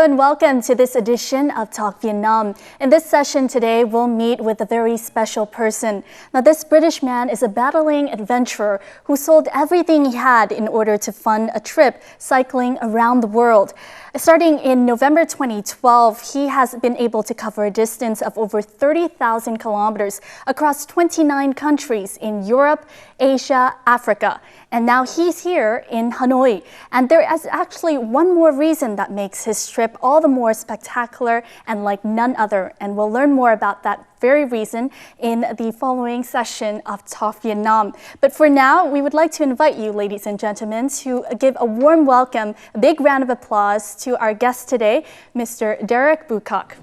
Hello and welcome to this edition of Talk Vietnam. In this session today, we'll meet with a very special person. Now, this British man is a battling adventurer who sold everything he had in order to fund a trip cycling around the world. Starting in November 2012, he has been able to cover a distance of over 30,000 kilometers across 29 countries in Europe, Asia, Africa. And now he's here in Hanoi. And there is actually one more reason that makes his trip all the more spectacular and like none other. And we'll learn more about that very reason in the following session of Talk Vietnam. But for now, we would like to invite you, ladies and gentlemen, to give a warm welcome, a big round of applause to our guest today, Mr. Derek Boocock.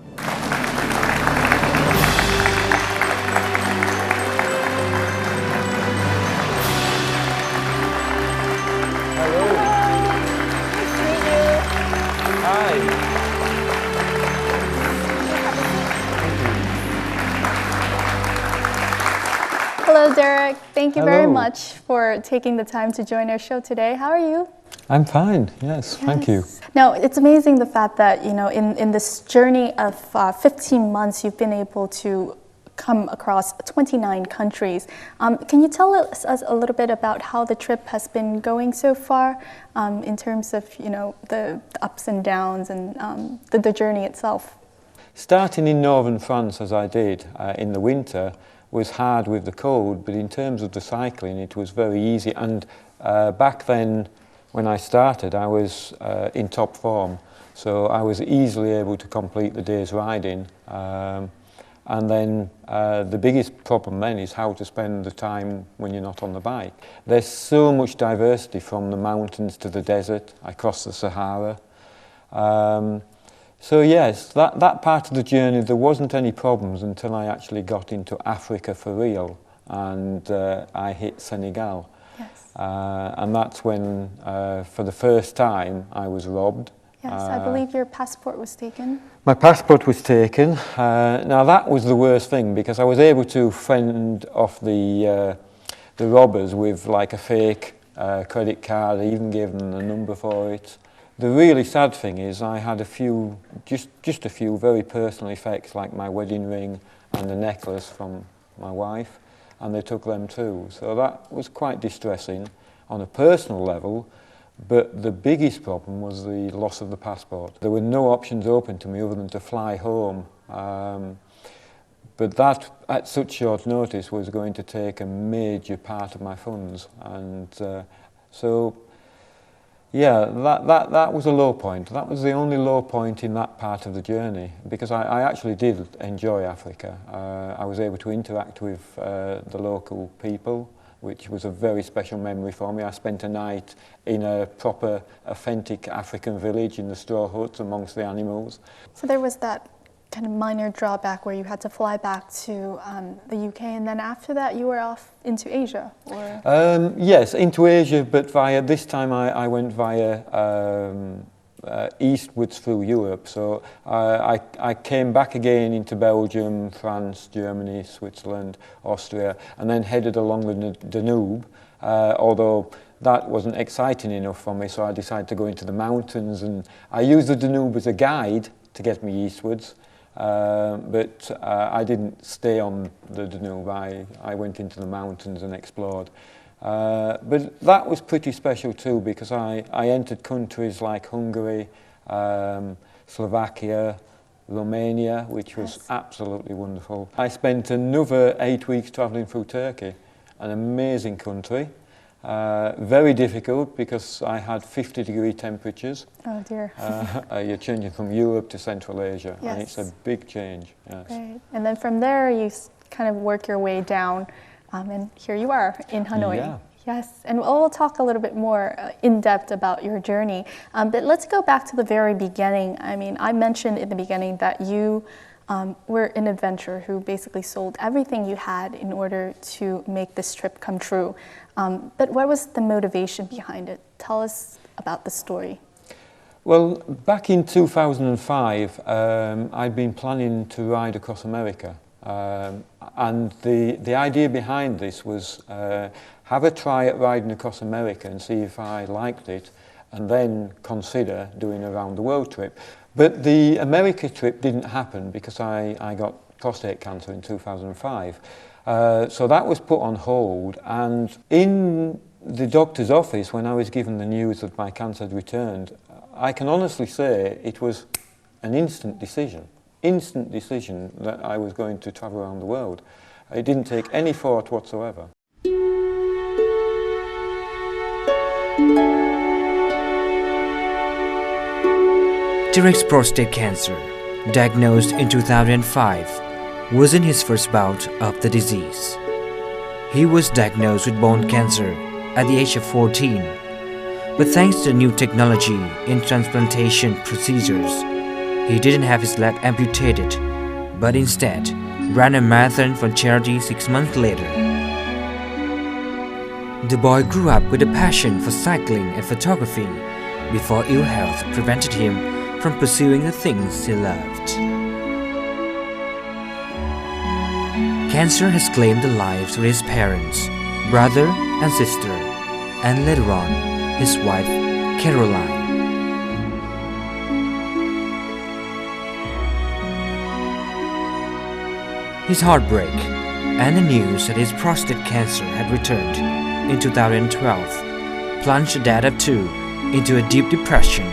Hello, Derek. Thank you very much for taking the time to join our show today. How are you? I'm fine, yes, thank you. Now, it's amazing the fact that, you know, in this journey of 15 months, you've been able to come across 29 countries. Can you tell us a little bit about how the trip has been going so far in terms of, you know, the ups and downs and the journey itself? Starting in northern France, as I did in the winter, was hard with the cold, but in terms of the cycling, it was very easy. And back then, when I started, I was in top form, so I was easily able to complete the day's riding. And then the biggest problem then is how to spend the time when you're not on the bike. There's so much diversity from the mountains to the desert, across the Sahara. So yes, that part of the journey, there wasn't any problems until I actually got into Africa for real, and I hit Senegal. Yes. And that's when, for the first time, I was robbed. Yes, I believe your passport was taken. My passport was taken. Now that was the worst thing, because I was able to fend off the robbers with like a fake credit card. I even gave them the number for it. The really sad thing is I had a few, just a few very personal effects, like my wedding ring and the necklace from my wife, and they took them too. So that was quite distressing on a personal level, but the biggest problem was the loss of the passport. There were no options open to me other than to fly home. But that, at such short notice, was going to take a major part of my funds. And so yeah, that was a low point. That was the only low point in that part of the journey, because I actually did enjoy Africa. I was able to interact with the local people, which was a very special memory for me. I spent a night in a proper, authentic African village in the straw huts amongst the animals. So there was that kind of minor drawback where you had to fly back to the UK, and then after that you were off into Asia? Or? Yes, into Asia, but this time I went via eastwards through Europe. So I came back again into Belgium, France, Germany, Switzerland, Austria, and then headed along the Danube, although that wasn't exciting enough for me, so I decided to go into the mountains, and I used the Danube as a guide to get me eastwards. But I didn't stay on the Danube. I went into the mountains and explored. But that was pretty special too, because I entered countries like Hungary, Slovakia, Romania, which was absolutely wonderful. I spent another 8 weeks travelling through Turkey, an amazing country. Very difficult because I had 50-degree temperatures. Oh dear. You're changing from Europe to Central Asia, yes. And it's a big change. Yes. Right. And then from there you kind of work your way down, and here you are in Hanoi. Yeah. Yes, and we'll talk a little bit more in depth about your journey. But let's go back to the very beginning. I mean, I mentioned in the beginning that you were an adventurer who basically sold everything you had in order to make this trip come true. But what was the motivation behind it? Tell us about the story. Well, back in 2005, I'd been planning to ride across America. And the idea behind this was have a try at riding across America and see if I liked it, and then consider doing a round the world trip. But the America trip didn't happen because I got prostate cancer in 2005. So that was put on hold, and in the doctor's office, when I was given the news that my cancer had returned, I can honestly say it was an instant decision that I was going to travel around the world. It didn't take any thought whatsoever. Derek's prostate cancer, diagnosed in 2005, was in his first bout of the disease. He was diagnosed with bone cancer at the age of 14, but thanks to new technology in transplantation procedures, he didn't have his leg amputated, but instead ran a marathon for charity 6 months later. The boy grew up with a passion for cycling and photography before ill health prevented him from pursuing the things he loved. Cancer has claimed the lives of his parents, brother and sister, and later on, his wife, Caroline. His heartbreak and the news that his prostate cancer had returned in 2012 plunged Dad of two into a deep depression.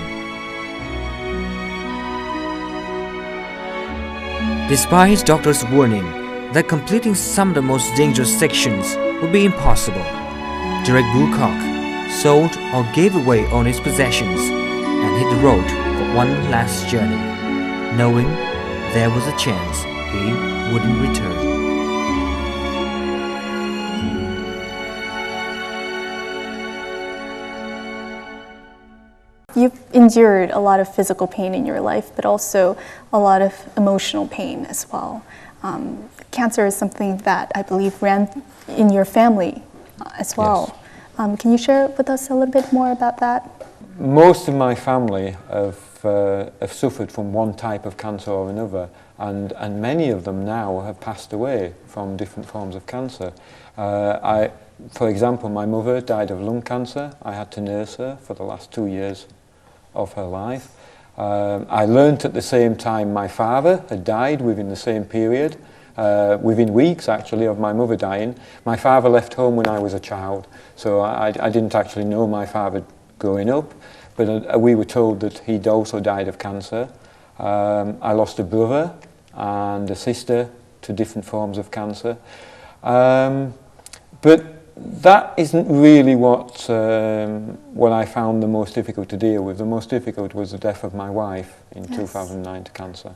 Despite his doctor's warning that completing some of the most dangerous sections would be impossible, Derek Boocock sold or gave away all his possessions and hit the road for one last journey, knowing there was a chance he wouldn't return. You've endured a lot of physical pain in your life, but also a lot of emotional pain as well. Cancer is something that I believe ran in your family as well. Yes. Can you share with us a little bit more about that? Most of my family have suffered from one type of cancer or another, and many of them now have passed away from different forms of cancer. For example, my mother died of lung cancer. I had to nurse her for the last 2 years of her life. I learnt at the same time my father had died within the same period, within weeks actually of my mother dying. My father left home when I was a child, so I didn't actually know my father growing up, but we were told that he'd also died of cancer. I lost a brother and a sister to different forms of cancer. But that isn't really what I found the most difficult to deal with. The most difficult was the death of my wife in 2009 to cancer.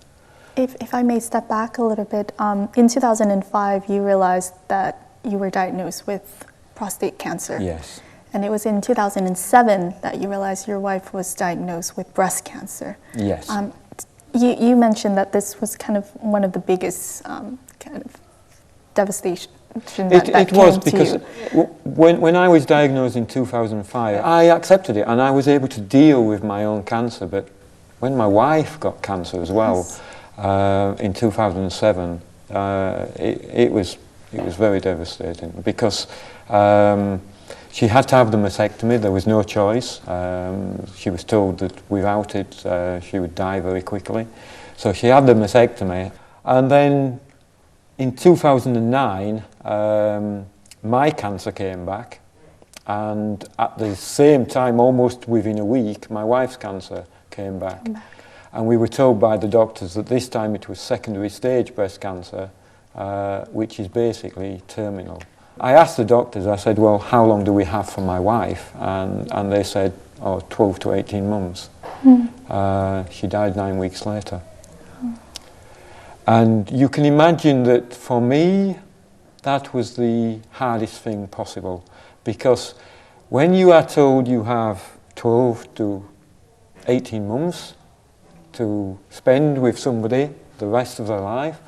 If I may step back a little bit, in 2005 you realized that you were diagnosed with prostate cancer. Yes. And it was in 2007 that you realized your wife was diagnosed with breast cancer. Yes. You mentioned that this was kind of one of the biggest kind of devastation. It was because when I was diagnosed in 2005, I accepted it and I was able to deal with my own cancer. But when my wife got cancer as well, in 2007, it was very devastating because she had to have the mastectomy. There was no choice. She was told that without it, she would die very quickly. So she had the mastectomy, and then in 2009, my cancer came back, and at the same time, almost within a week, my wife's cancer came back. And we were told by the doctors that this time it was secondary stage breast cancer, which is basically terminal. I asked the doctors, I said, well, how long do we have for my wife? And they said, 12 to 18 months. She died 9 weeks later. And you can imagine that for me, that was the hardest thing possible, because when you are told you have 12 to 18 months to spend with somebody the rest of their life,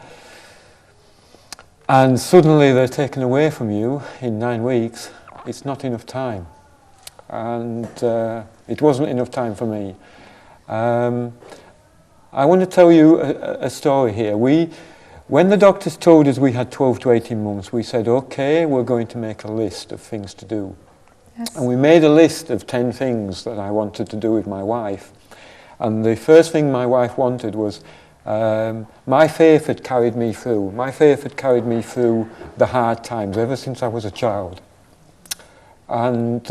and suddenly they're taken away from you in 9 weeks, it's not enough time. And it wasn't enough time for me. I want to tell you a story here. When the doctors told us we had 12 to 18 months, we said, okay, we're going to make a list of things to do. Yes. And we made a list of 10 things that I wanted to do with my wife. And the first thing my wife wanted was, my faith had carried me through. My faith had carried me through the hard times ever since I was a child. And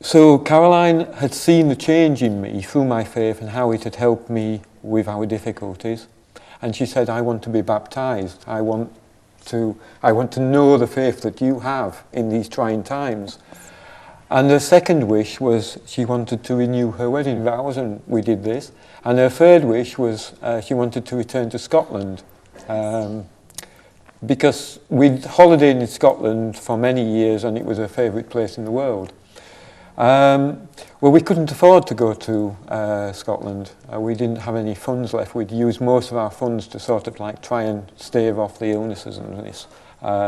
so Caroline had seen the change in me through my faith and how it had helped me with our difficulties. And she said, I want to be baptized. I want to know the faith that you have in these trying times. And her second wish was she wanted to renew her wedding vows, and we did this. And her third wish was she wanted to return to Scotland. Because we'd holidayed in Scotland for many years and it was her favourite place in the world. Well, we couldn't afford to go to Scotland. We didn't have any funds left. We'd used most of our funds to sort of like try and stave off the illnesses and this,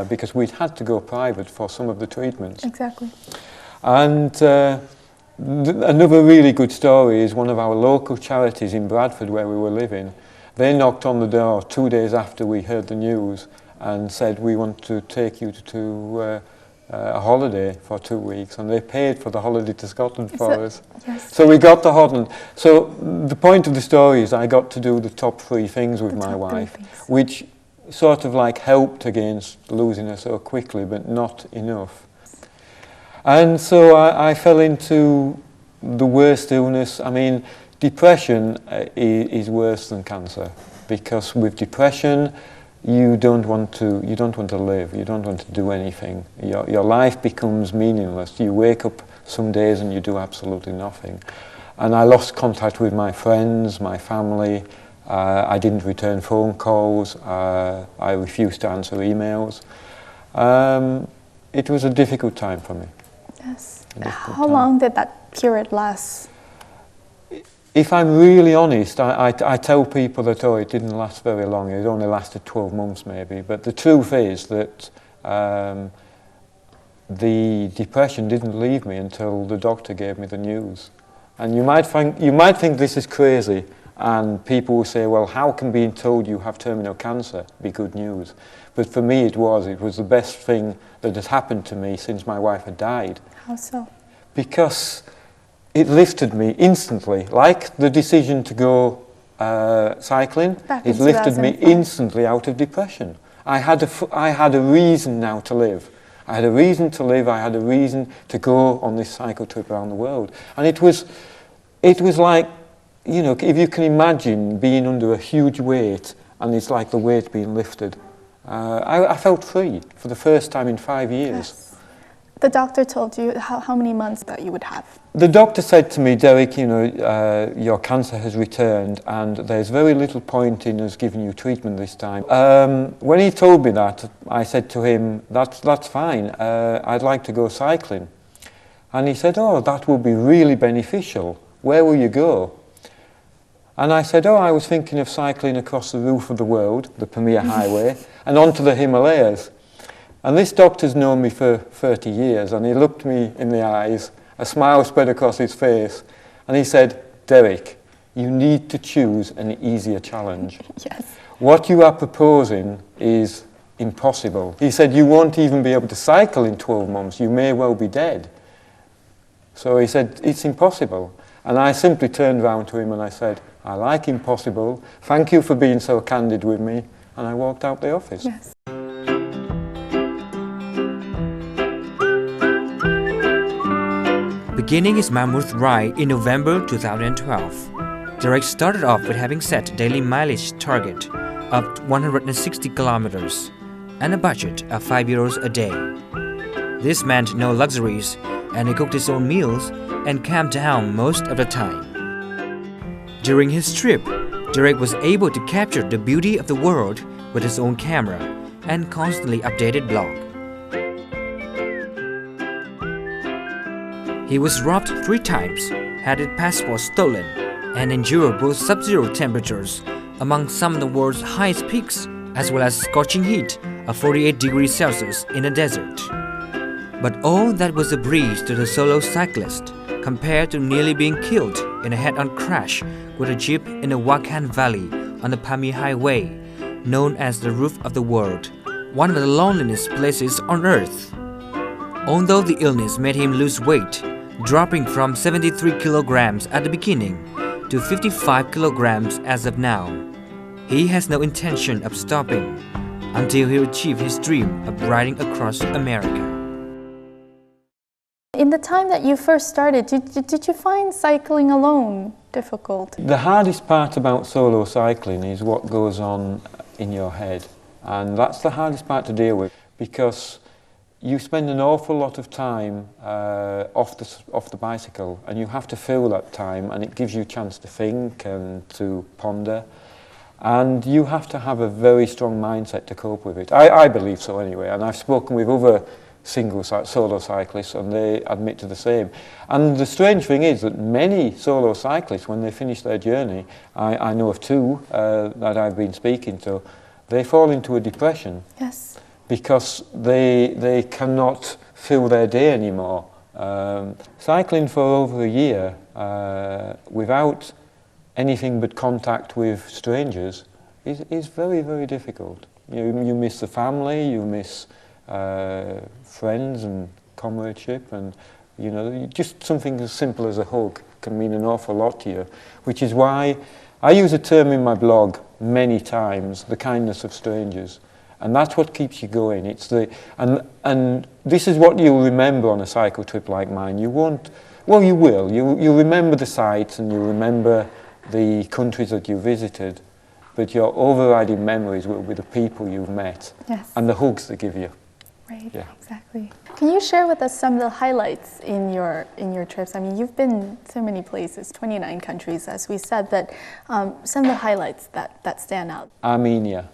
because we'd had to go private for some of the treatments. Exactly. And another really good story is one of our local charities in Bradford where we were living. They knocked on the door 2 days after we heard the news and said, we want to take you to a holiday for 2 weeks, and they paid for the holiday to Scotland for us. Yes. So we got to Holland. So the point of the story is I got to do the top 3 things with my wife, which sort of like helped against losing her so quickly, but not enough. And so I fell into the worst illness. I mean, depression is worse than cancer, because with depression, you don't want to live. You don't want to do anything. Your life becomes meaningless. You wake up some days and you do absolutely nothing. And I lost contact with my friends, my family. I didn't return phone calls. I refused to answer emails. It was a difficult time for me. Yes. How long did that period last? If I'm really honest, I tell people that, it didn't last very long. It only lasted 12 months maybe. But the truth is that the depression didn't leave me until the doctor gave me the news. And you might think this is crazy, and people will say, well, how can being told you have terminal cancer be good news? But for me it was the best thing that had happened to me since my wife had died. How so? Because it lifted me instantly, like the decision to go cycling. It lifted me instantly out of depression. I had a reason now to live. I had a reason to live. I had a reason to go on this cycle trip around the world. And it was like, you know, if you can imagine being under a huge weight, and it's like the weight being lifted. I felt free for the first time in 5 years. Yes. The doctor told you how many months that you would have? The doctor said to me, Derek, you know, your cancer has returned and there's very little point in us giving you treatment this time. When he told me that, I said to him, that's fine, I'd like to go cycling. And he said, that will be really beneficial. Where will you go? And I said, I was thinking of cycling across the roof of the world, the Pamir Highway, and onto the Himalayas. And this doctor's known me for 30 years, and he looked me in the eyes, a smile spread across his face, and he said, Derek, you need to choose an easier challenge. Yes. What you are proposing is impossible. He said, you won't even be able to cycle in 12 months, you may well be dead. So he said, it's impossible. And I simply turned round to him and I said, I like impossible, thank you for being so candid with me, and I walked out the office. Yes. Beginning his mammoth ride in November 2012, Derek started off with having set a daily mileage target of 160 kilometers and a budget of €5 a day. This meant no luxuries, and he cooked his own meals and camped down most of the time. During his trip, Derek was able to capture the beauty of the world with his own camera and constantly updated blog. He was robbed 3 times, had his passport stolen, and endured both sub-zero temperatures among some of the world's highest peaks, as well as scorching heat of 48 degrees Celsius in a desert. But all that was a breeze to the solo cyclist compared to nearly being killed in a head-on crash with a jeep in the Wakhan Valley on the Pamir Highway, known as the roof of the world, one of the loneliest places on earth. Although the illness made him lose weight, dropping from 73 kilograms at the beginning to 55 kilograms as of now, he has no intention of stopping until he achieves his dream of riding across America. In the time that you first started, did you find cycling alone difficult? The hardest part about solo cycling is what goes on in your head, and that's the hardest part to deal with, because you spend an awful lot of time off the bicycle, and you have to fill that time, and it gives you a chance to think and to ponder, and you have to have a very strong mindset to cope with it. I believe so anyway, and I've spoken with other solo cyclists, and they admit to the same. And the strange thing is that many solo cyclists, when they finish their journey, I know of two that I've been speaking to, they fall into a depression. Yes. Because they cannot fill their day anymore. Cycling for over a year without anything but contact with strangers is very, very difficult. You miss the family, you miss friends and comradeship, and just something as simple as a hug can mean an awful lot to you, which is why I use a term in my blog many times, the kindness of strangers. And that's what keeps you going. It's and this is what you'll remember on a cycle trip like mine. You won't, well, you will. You'll remember the sights and you'll remember the countries that you visited, but your overriding memories will be the people you've met. Yes. And the hugs they give you. Right, yeah. Exactly. Can you share with us some of the highlights in your trips? I mean, you've been so many places, 29 countries, as we said, but some of the highlights that stand out. Armenia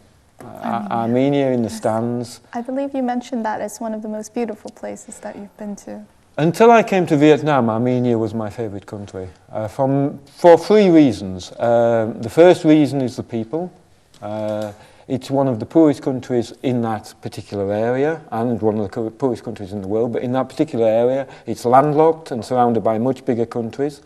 in the stands. I believe you mentioned that as one of the most beautiful places that you've been to. Until I came to Vietnam, Armenia was my favorite country for three reasons. The first reason is the people. It's one of the poorest countries in that particular area, and one of the poorest countries in the world, but in that particular area it's landlocked and surrounded by much bigger countries.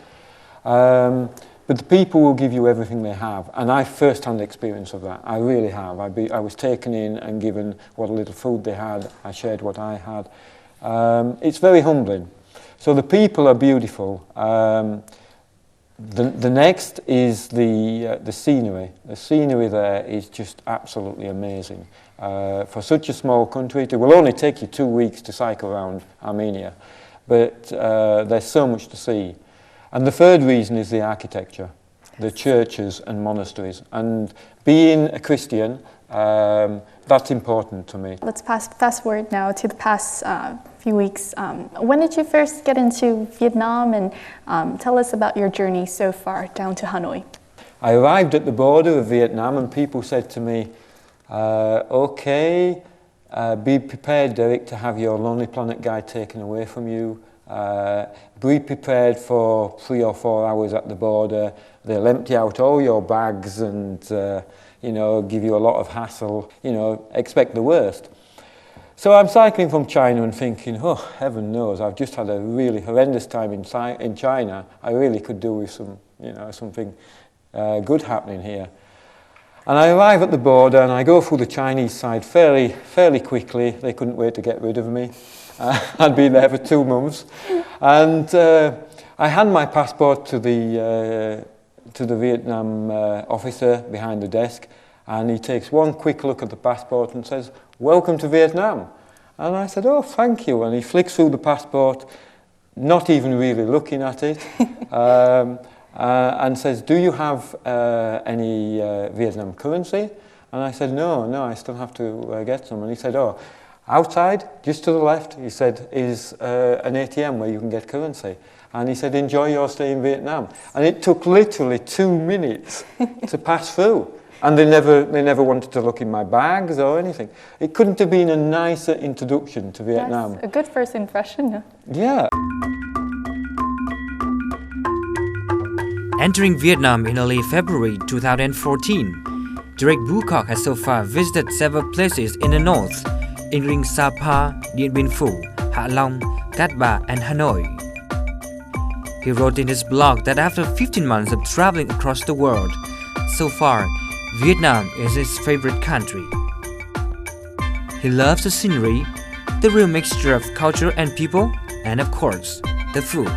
But the people will give you everything they have, and I have first-hand experience of that. I really have. I was taken in and given what little food they had. I shared what I had. It's very humbling. So the people are beautiful. The next is the scenery. The scenery there is just absolutely amazing. For such a small country, it will only take you 2 weeks to cycle around Armenia, but there's so much to see. And the third reason is the architecture, the churches and monasteries. And being a Christian, that's important to me. Let's fast forward now to the past few weeks. When did you first get into Vietnam, and tell us about your journey so far down to Hanoi? I arrived at the border of Vietnam and people said to me, okay, be prepared, Derek, to have your Lonely Planet guide taken away from you. Be prepared for 3 or 4 hours at the border. They'll empty out all your bags and give you a lot of hassle. Expect the worst. So I'm cycling from China and thinking, oh, heaven knows, I've just had a really horrendous time in China. I really could do with something good happening here. And I arrive at the border and I go through the Chinese side fairly quickly. They couldn't wait to get rid of me. I'd been there for 2 months, and I hand my passport to the Vietnam officer behind the desk, and he takes one quick look at the passport and says, "Welcome to Vietnam." And I said, "Oh, thank you." And he flicks through the passport, not even really looking at it, and says, "Do you have any Vietnam currency?" And I said, "No, I still have to get some." And he said, "Oh, outside, just to the left," he said, "is an ATM where you can get currency." And he said, "Enjoy your stay in Vietnam." And it took literally 2 minutes to pass through. And they never wanted to look in my bags or anything. It couldn't have been a nicer introduction to Vietnam. That's a good first impression. Yeah. Entering Vietnam in early February 2014, Derek Boocock has so far visited several places in the north, including Sapa, Điện Biên Phủ, Hạ Long, Cát Bà, and Hanoi. He wrote in his blog that after 15 months of traveling across the world, so far, Vietnam is his favorite country. He loves the scenery, the real mixture of culture and people, and of course, the food.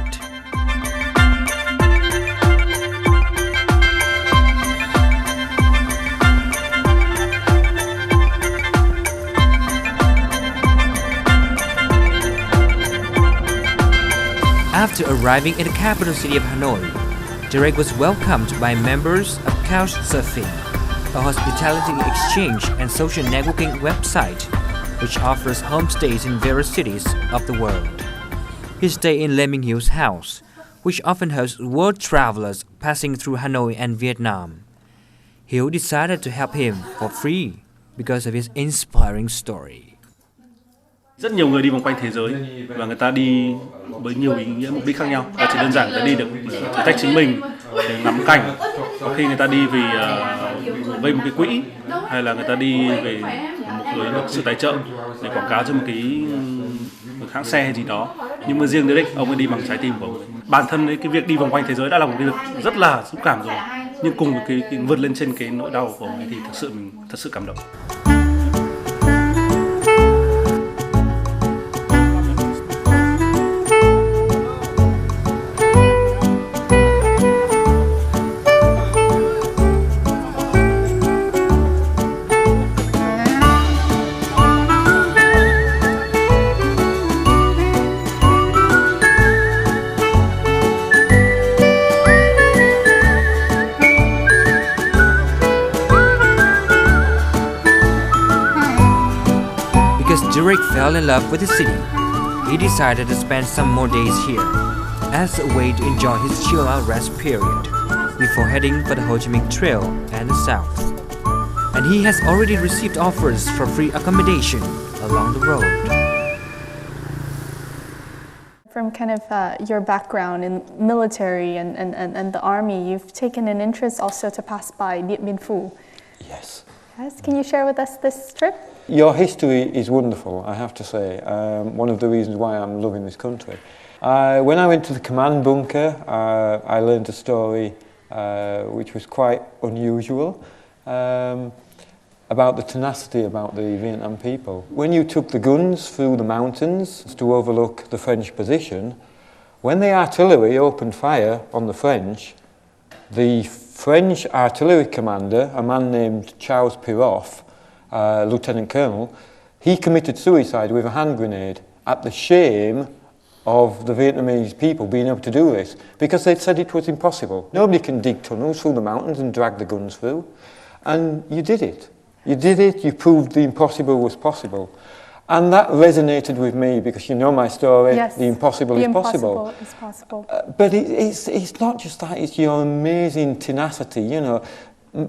After arriving in the capital city of Hanoi, Derek was welcomed by members of Couchsurfing, a hospitality exchange and social networking website which offers homestays in various cities of the world. He stayed in Lemming Hill's house, which often hosts world travelers passing through Hanoi and Vietnam. Hill decided to help him for free because of his inspiring story. Rất nhiều người đi vòng quanh thế giới và người ta đi với nhiều ý nghĩa mục đích khác nhau. Và chỉ đơn giản người ta đi được thử thách chính mình, để ngắm cảnh. Có khi người ta đi vì vay một cái quỹ, hay là người ta đi về một sự tài trợ để quảng cáo cho một hãng xe hay gì đó. Nhưng mà riêng Derek, ông ấy đi bằng trái tim của ông. Bản thân cái việc đi vòng quanh thế giới đã là một cái việc rất là dũng cảm rồi. Nhưng cùng với cái vượt lên trên cái nỗi đau của ông ấy thì mình thật sự cảm động. Derek fell in love with the city. He decided to spend some more days here as a way to enjoy his chill-out rest period before heading for the Ho Chi Minh Trail and the south. And he has already received offers for free accommodation along the road. From kind of your background in military and the army, you've taken an interest also to pass by Điện Biên Phủ. Yes. Yes. Can you share with us this trip? Your history is wonderful, I have to say. One of the reasons why I'm loving this country. When I went to the command bunker, I learned a story which was quite unusual about the tenacity about the Vietnam people. When you took the guns through the mountains to overlook the French position, when the artillery opened fire on the the French artillery commander, a man named Charles Piroff, Lieutenant Colonel, he committed suicide with a hand grenade at the shame of the Vietnamese people being able to do this, because they'd said it was impossible. Nobody can dig tunnels through the mountains and drag the guns through. And you did it. You did it, you proved the impossible was possible. And that resonated with me, because you know my story, yes, the impossible is possible. Is possible. But it's not just that, it's your amazing tenacity, you know.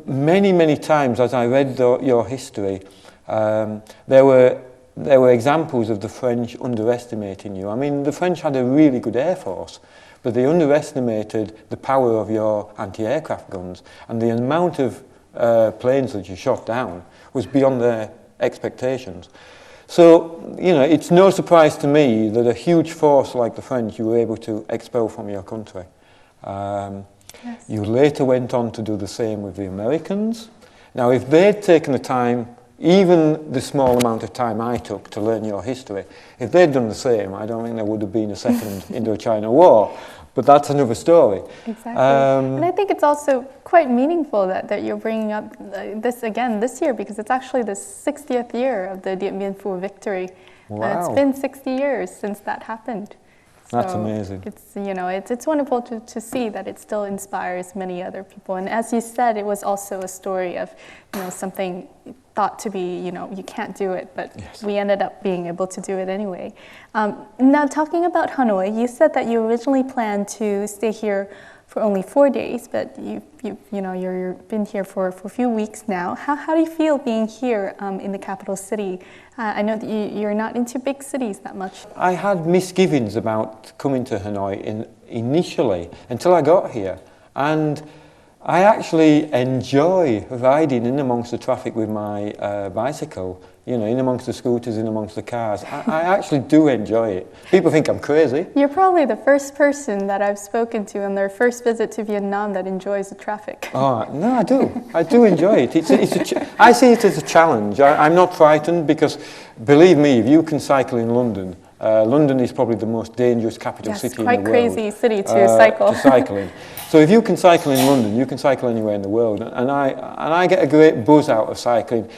Many times as I read your history, there were examples of the French underestimating you. I mean, the French had a really good air force, but they underestimated the power of your anti-aircraft guns, and the amount of planes that you shot down was beyond their expectations. So, you know, it's no surprise to me that a huge force like the French you were able to expel from your country. Yes. You later went on to do the same with the Americans. Now, if they'd taken the time, even the small amount of time I took to learn your history, if they'd done the same, I don't think there would have been a second Indochina war. But that's another story. Exactly. And I think it's also quite meaningful that you're bringing up this again this year, because it's actually the 60th year of the Điện Biên Phủ victory. Wow. It's been 60 years since that happened. That's amazing. It's, you know, it's wonderful to see that it still inspires many other people. And as you said, it was also a story of, you know, something thought to be, you know, you can't do it, but yes, we ended up being able to do it anyway. Now, talking about Hanoi, you said that you originally planned to stay here for only 4 days, but you've been here for a few weeks now. How do you feel being here in the capital city? I know that you're not into big cities that much. I had misgivings about coming to Hanoi initially until I got here, and I actually enjoy riding in amongst the traffic with my bicycle, you know, in amongst the scooters, in amongst the cars. I actually do enjoy it. People think I'm crazy. You're probably the first person that I've spoken to on their first visit to Vietnam that enjoys the traffic. Oh, no, I do. I do enjoy it. I see it as a challenge. I'm not frightened because, believe me, if you can cycle in London, London is probably the most dangerous capital city in the world. Yes, quite crazy city to cycle. To cycle in. So if you can cycle in London, you can cycle anywhere in the world. And I get a great buzz out of cycling.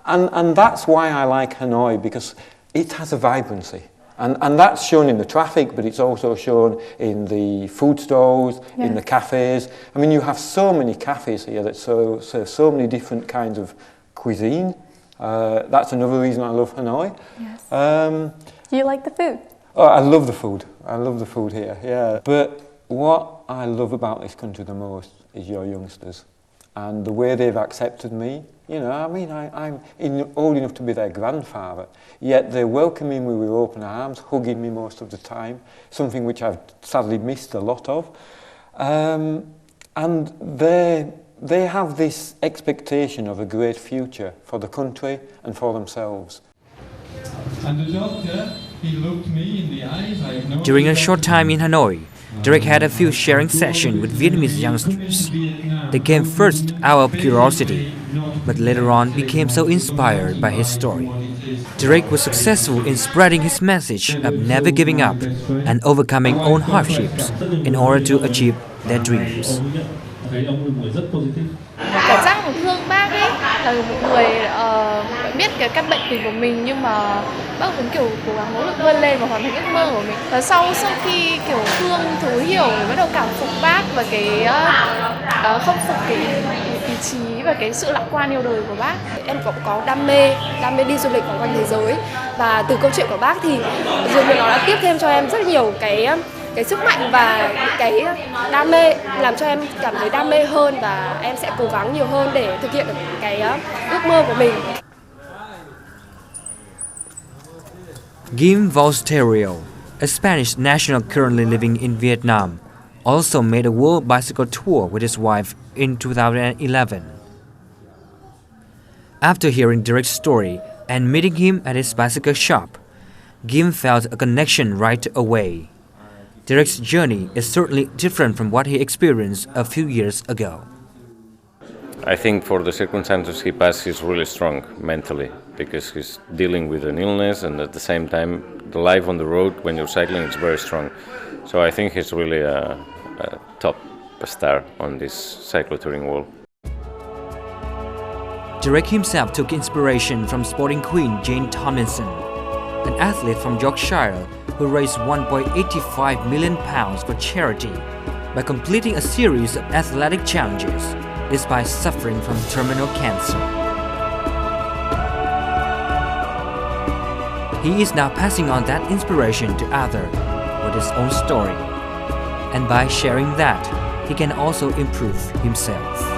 And that's why I like Hanoi, because it has a vibrancy. And that's shown in the traffic, but it's also shown in the food stalls, in the cafes. I mean, you have so many cafes here that serve so many different kinds of cuisine. That's another reason I love Hanoi. Yes. Do you like the food? Oh, I love the food. I love the food here, yeah. But what I love about this country the most is your youngsters and the way they've accepted me. You know, I mean, I'm old enough to be their grandfather, yet they welcome me with open arms, hugging me most of the time, something which I've sadly missed a lot of. And they have this expectation of a great future for the country and for themselves. And the doctor, he looked me in the eyes. During a short time in Hanoi, Derek had a few sharing sessions with Vietnamese youngsters. They came first out of curiosity, but later on became so inspired by his story. Derek was successful in spreading his message of never giving up and overcoming own hardships in order to achieve their dreams. Cảm giác của thương bác ấy là một người biết cái căn bệnh tình của mình, nhưng mà bác vẫn kiểu cố gắng nỗ lực vươn lên và hoàn thành ước mơ của mình. Và sau khi kiểu thương thấu hiểu bắt đầu cảm phục bác và cái khâm phục cái ý chí và cái sự lạc quan yêu đời của bác. Em cũng có đam mê đi du lịch vòng quanh thế giới, và từ câu chuyện của bác thì dường như nó đã tiếp thêm cho em rất nhiều cái sức mạnh và cái đam mê, làm cho em cảm thấy đam mê hơn và em sẽ cố gắng nhiều hơn để thực hiện được cái ước mơ của mình. Guillem Volsterio, a Spanish national currently living in Vietnam, also made a world bicycle tour with his wife in 2011. After hearing Derek's story and meeting him at his bicycle shop, Guillem felt a connection right away. Derek's journey is certainly different from what he experienced a few years ago. I think for the circumstances he passed, he's really strong mentally, because he's dealing with an illness, and at the same time, the life on the road when you're cycling is very strong. So I think he's really a top star on this cyclotouring world. Derek himself took inspiration from sporting queen Jane Tomlinson, an athlete from Yorkshire who raised £1.85 million for charity by completing a series of athletic challenges despite suffering from terminal cancer. He is now passing on that inspiration to others with his own story, and by sharing that, he can also improve himself.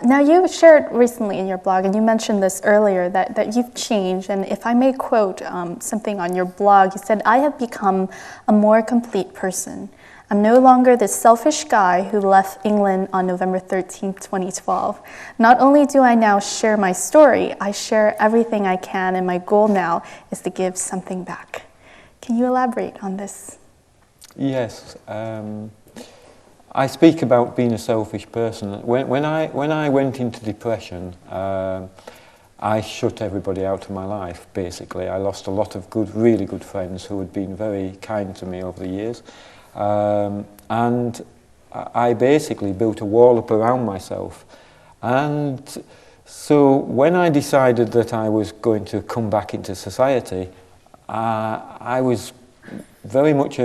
Now, you shared recently in your blog, and you mentioned this earlier, that you've changed. And if I may quote something on your blog, you said, "I have become a more complete person. I'm no longer the selfish guy who left England on November 13th, 2012. Not only do I now share my story, I share everything I can, and my goal now is to give something back." Can you elaborate on this? Yes. I speak about being a selfish person. When I went into depression, I shut everybody out of my life, basically. I lost a lot of really good friends who had been very kind to me over the years. And I basically built a wall up around myself. And so when I decided that I was going to come back into society, I was very much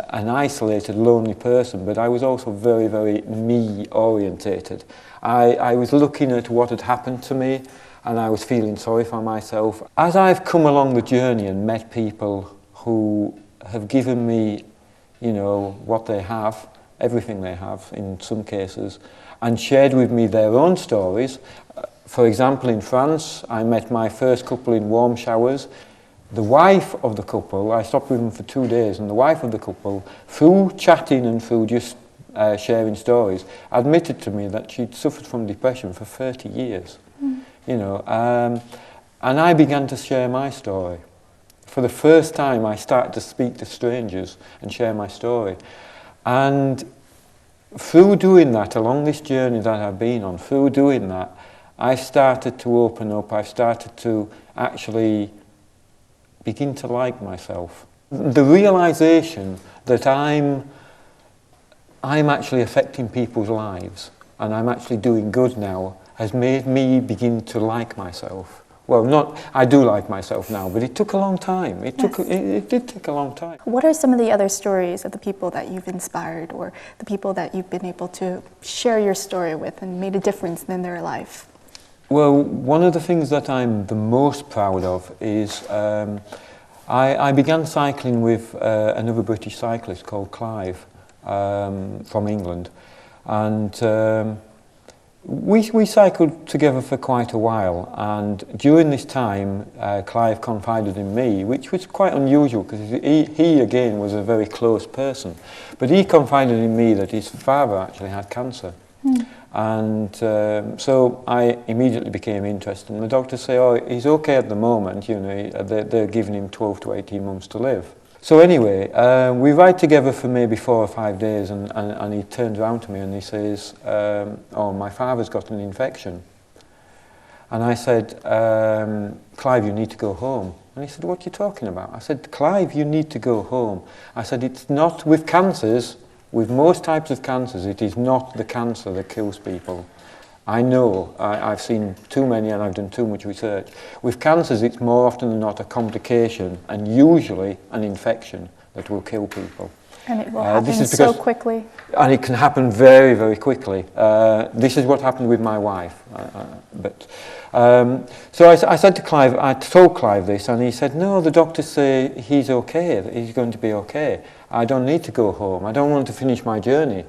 an isolated, lonely person, but I was also very, very me-orientated. I was looking at what had happened to me. and I was feeling sorry for myself. As I've come along the journey and met people who have given me, what they have, everything they have in some cases, and shared with me their own stories. For example, in France, I met my first couple in warm showers. The wife of the couple, I stopped with them for 2 days, and the wife of the couple, through chatting and through just sharing stories, admitted to me that she'd suffered from depression for 30 years. And I began to share my story. For the first time, I started to speak to strangers and share my story. And through doing that, along this journey that I've been on, through doing that, I started to open up. I started to actually begin to like myself. The realization that I'm actually affecting people's lives and I'm actually doing good now has made me begin to like myself. Well, I do like myself now, but it took a long time. It did take a long time. What are some of the other stories of the people that you've inspired, or the people that you've been able to share your story with and made a difference in their life? Well, one of the things that I'm the most proud of is I began cycling with another British cyclist called Clive from England, and we cycled together for quite a while, and during this time Clive confided in me, which was quite unusual because he again was a very close person, but he confided in me that his father actually had cancer. And so I immediately became interested, and the doctors say, oh, he's okay at the moment, they're giving him 12 to 18 months to live. So anyway, we ride together for maybe 4 or 5 days, and he turns around to me and he says, oh, my father's got an infection. And I said, Clive, you need to go home. And he said, what are you talking about? I said, Clive, you need to go home. I said, it's not with cancers. With most types of cancers, it is not the cancer that kills people. I know, I've seen too many and I've done too much research. With cancers, it's more often than not a complication and usually an infection that will kill people. And it will happen so quickly. And it can happen very, very quickly. This is what happened with my wife. So I said to Clive, I told Clive this, and he said, no, the doctors say he's okay, that he's going to be okay. I don't need to go home. I don't want to finish my journey,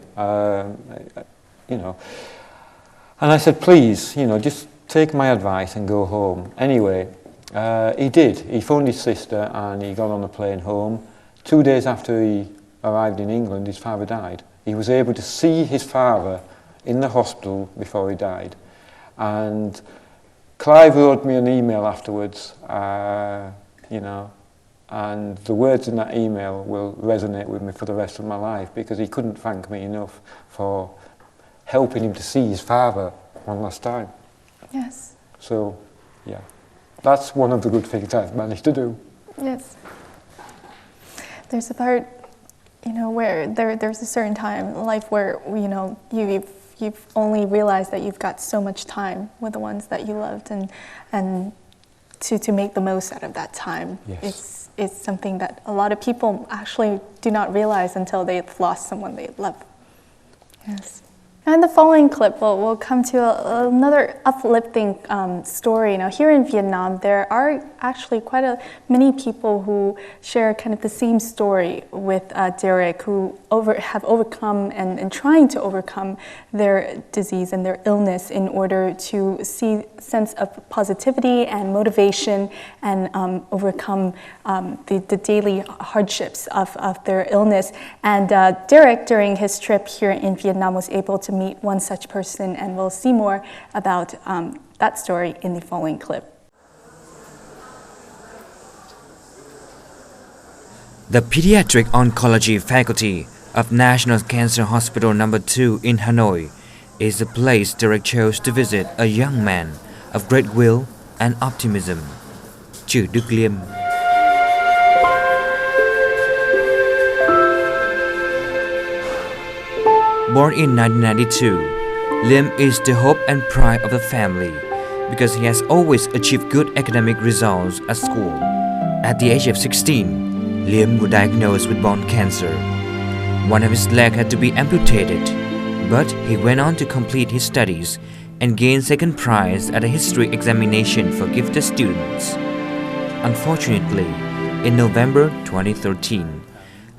And I said, please, just take my advice and go home. Anyway, he did. He phoned his sister and he got on a plane home. 2 days after he arrived in England, his father died. He was able to see his father in the hospital before he died. And Clive wrote me an email afterwards, and the words in that email will resonate with me for the rest of my life, because he couldn't thank me enough for helping him to see his father one last time. Yes. So, yeah, that's one of the good things I've managed to do. Yes. There's a part, where there's a certain time in life where, you've only realized that you've got so much time with the ones that you loved, and to make the most out of that time. Yes. It's something that a lot of people actually do not realize until they've lost someone they love. Yes. And the following clip, we'll come to another uplifting story. Now, here in Vietnam, there are actually quite many people who share kind of the same story with Derek, who have overcome and trying to overcome their disease and their illness in order to see a sense of positivity and motivation and overcome the daily hardships of their illness. And Derek, during his trip here in Vietnam, was able to meet one such person, and we'll see more about that story in the following clip. The Pediatric Oncology Faculty of National Cancer Hospital No. 2 in Hanoi is the place Derek chose to visit a young man of great will and optimism, Chử Đức Liêm. Born in 1992, Liêm is the hope and pride of the family because he has always achieved good academic results at school. At the age of 16, Liêm was diagnosed with bone cancer. One of his legs had to be amputated, but he went on to complete his studies and gained second prize at a history examination for gifted students. Unfortunately, in November 2013,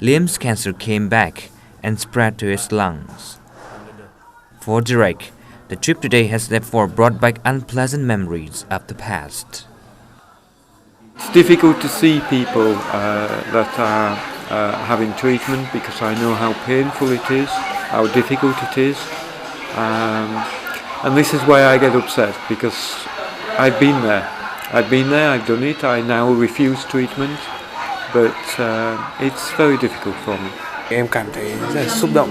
Liam's cancer came back and spread to his lungs. For Derek, the trip today has therefore brought back unpleasant memories of the past. It's difficult to see people that are having treatment because I know how painful it is, how difficult it is. And this is why I get upset, because I've been there. I've done it. I now refuse treatment, but it's very difficult for me. Em cảm thấy rất là xúc động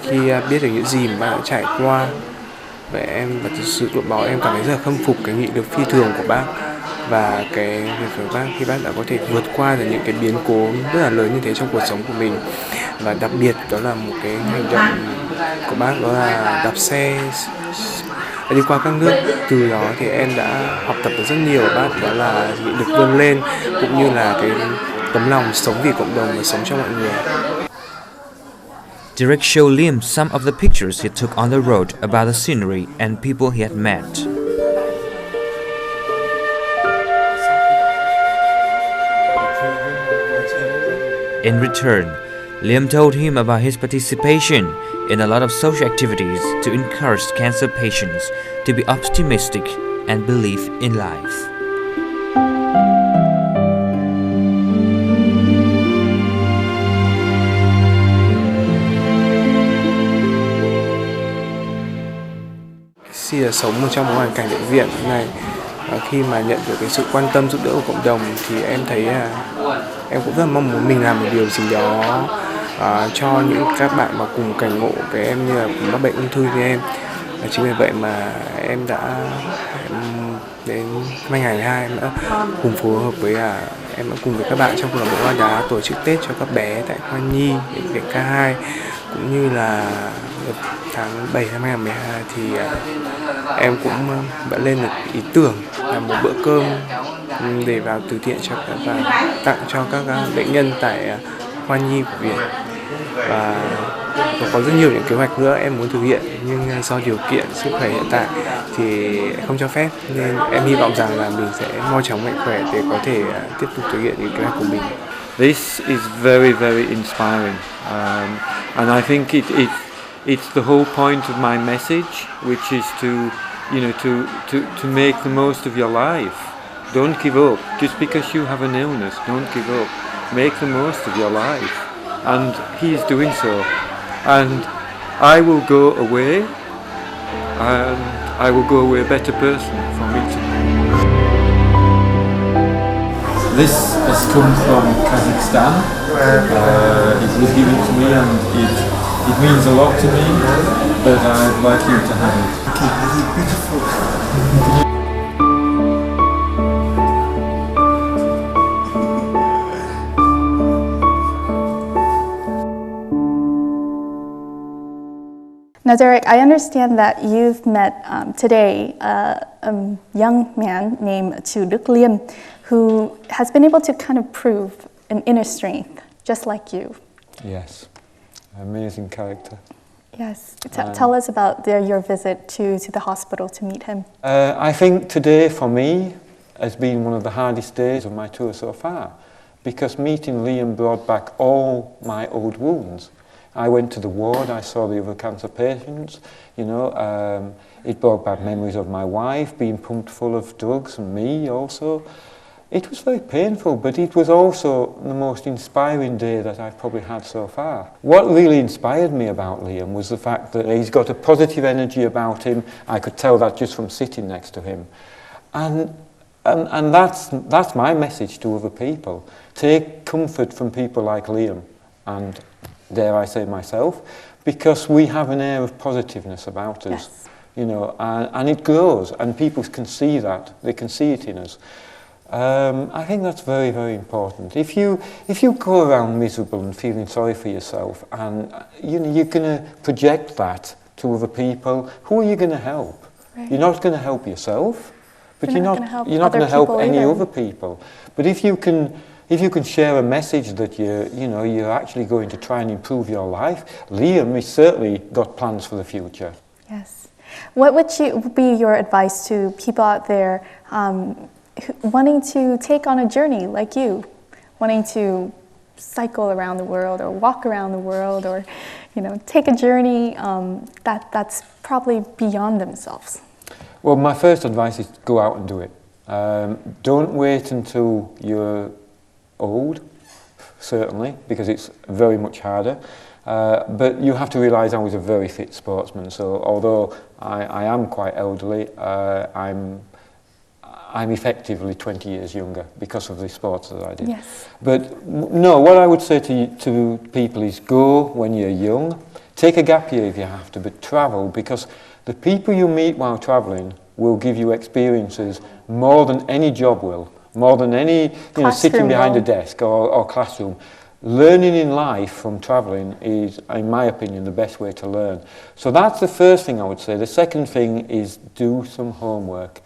khi biết được những gì mà bạn đã trải qua. Vậy và thực sự lúc đó em cảm thấy rất là khâm phục cái nghị lực phi thường của bác và cái việc của bác khi bác đã có thể vượt qua được những cái biến cố rất là lớn như thế trong cuộc sống của mình. Và đặc biệt đó là một cái hành động của bác, đó là đạp xe đi qua các nước. Từ đó thì em đã học tập được rất nhiều ở bác, đó là nghị lực vươn lên cũng như là cái tấm lòng sống vì cộng đồng và sống cho mọi người. Derek showed Liam some of the pictures he took on the road about the scenery and people he had met. In return, Liam told him about his participation in a lot of social activities to encourage cancer patients to be optimistic and believe in life. Khi là sống trong một hoàn cảnh bệnh viện này, khi mà nhận được cái sự quan tâm giúp đỡ của cộng đồng thì em thấy em cũng rất mong muốn mình làm một điều gì đó cho những các bạn mà cùng cảnh ngộ với em như là mắc bệnh ung thư như em. Chính vì vậy mà em đã đến năm 2022 em đã cùng phối hợp với em đã cùng với các bạn trong câu lạc bộ Hoa Đá tổ chức Tết cho các bé tại khoa nhi bệnh viện K2, cũng như là tháng 7 năm 2012 thì em cũng đã lên được ý tưởng làm một bữa cơm để vào từ thiện và tặng cho các bệnh nhân tại khoa nhi của viện. Và có rất nhiều những kế hoạch nữa em muốn thực hiện, nhưng do điều kiện sức khỏe hiện tại thì không cho phép, nên em hy vọng rằng là mình sẽ mau chóng mạnh khỏe để có thể tiếp tục thực hiện những kế hoạch của mình. This is very, very inspiring, and I think it's the whole point of my message, which is to make the most of your life. Don't give up. Just because you have an illness, don't give up. Make the most of your life. And he is doing so. And I will go away, and I will go away a better person for meeting him. This has come from Kazakhstan. It was given to me, and it means a lot to me, but I'd like you to have it. It's beautiful. Now, Derek, I understand that you've met today a young man named Chu Đức Liêm, who has been able to kind of prove an inner strength, just like you. Yes, amazing character. Yes, tell us about your visit to the hospital to meet him. I think today for me has been one of the hardest days of my tour so far, because meeting Liam brought back all my old wounds. I went to the ward, I saw the other cancer patients, it brought back memories of my wife being pumped full of drugs, and me also. It was very painful, but it was also the most inspiring day that I've probably had so far. What really inspired me about Liam was the fact that he's got a positive energy about him. I could tell that just from sitting next to him. And that's my message to other people. Take comfort from people like Liam, and dare I say myself, because we have an air of positiveness about us, yes. And it grows, and people can see that. They can see it in us. I think that's very, very important. If you go around miserable and feeling sorry for yourself, and you're going to project that to other people, who are you going to help? Right. You're not going to help yourself, but you're not going to help any other people. But if you can share a message that you're actually going to try and improve your life, Liam has certainly got plans for the future. Yes. What would be your advice to people out there wanting to take on a journey like you, wanting to cycle around the world or walk around the world, or take a journey that's probably beyond themselves? Well, my first advice is go out and do it. Don't wait until you're old, certainly, because it's very much harder. But you have to realise I was a very fit sportsman, so although I am quite elderly, I'm effectively 20 years younger because of the sports that I did. Yes. But no, what I would say to people is go when you're young. Take a gap year if you have to, but travel, because the people you meet while travelling will give you experiences more than any job will, more than any sitting behind a desk or classroom. Learning in life from travelling is, in my opinion, the best way to learn. So that's the first thing I would say. The second thing is do some homework,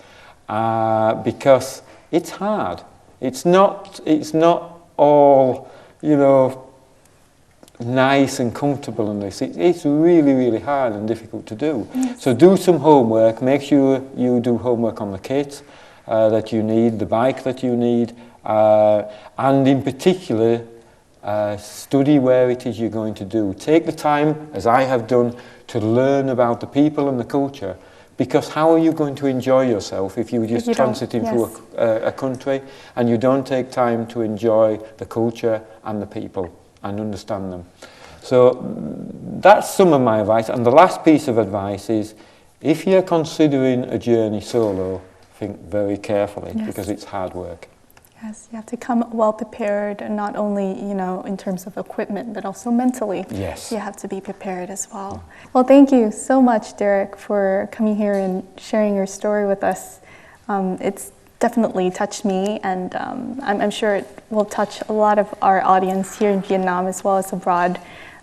because it's hard. It's not all, nice and comfortable in this. It's really, really hard and difficult to do. Yes. So do some homework. Make sure you do homework on the kit that you need, the bike that you need, and in particular, study where it is you're going to do. Take the time, as I have done, to learn about the people and the culture, because how are you going to enjoy yourself if you just transiting through a country and you don't take time to enjoy the culture and the people and understand them? So that's some of my advice. And the last piece of advice is, if you're considering a journey solo, think very carefully, because it's hard work. Yes, you have to come well prepared, and not only, in terms of equipment, but also mentally. Yes. You have to be prepared as well. Well, thank you so much, Derek, for coming here and sharing your story with us. It's definitely touched me, and I'm sure it will touch a lot of our audience here in Vietnam as well as abroad.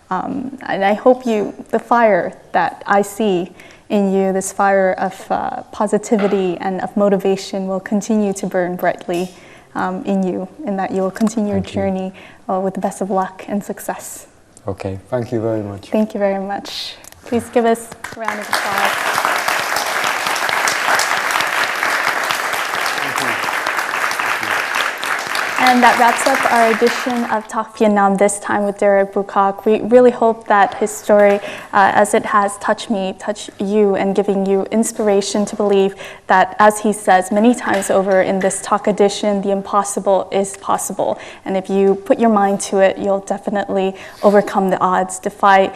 And I hope the fire that I see in you, this fire of positivity and of motivation, will continue to burn brightly in you, and that you will continue your journey with the best of luck and success. Okay, thank you very much. Thank you very much. Please give us a round of applause. And that wraps up our edition of Talk Vietnam, this time with Derek Boocock. We really hope that his story, as it has touched me, touched you, and giving you inspiration to believe that, as he says many times over in this Talk edition, the impossible is possible. And if you put your mind to it, you'll definitely overcome the odds, defy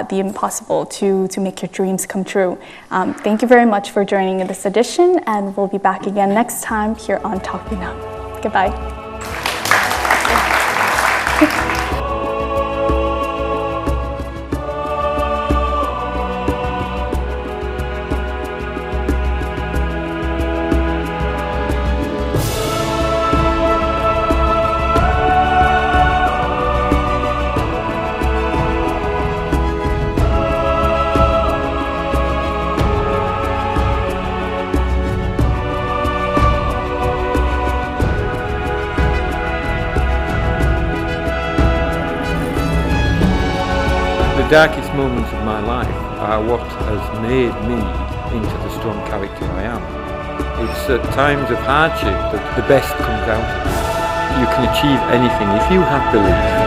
the impossible to make your dreams come true. Thank you very much for joining in this edition, and we'll be back again next time here on Talk Vietnam. Goodbye. The darkest moments of my life are what has made me into the strong character I am. It's at times of hardship that the best comes out of you. You can achieve anything if you have belief.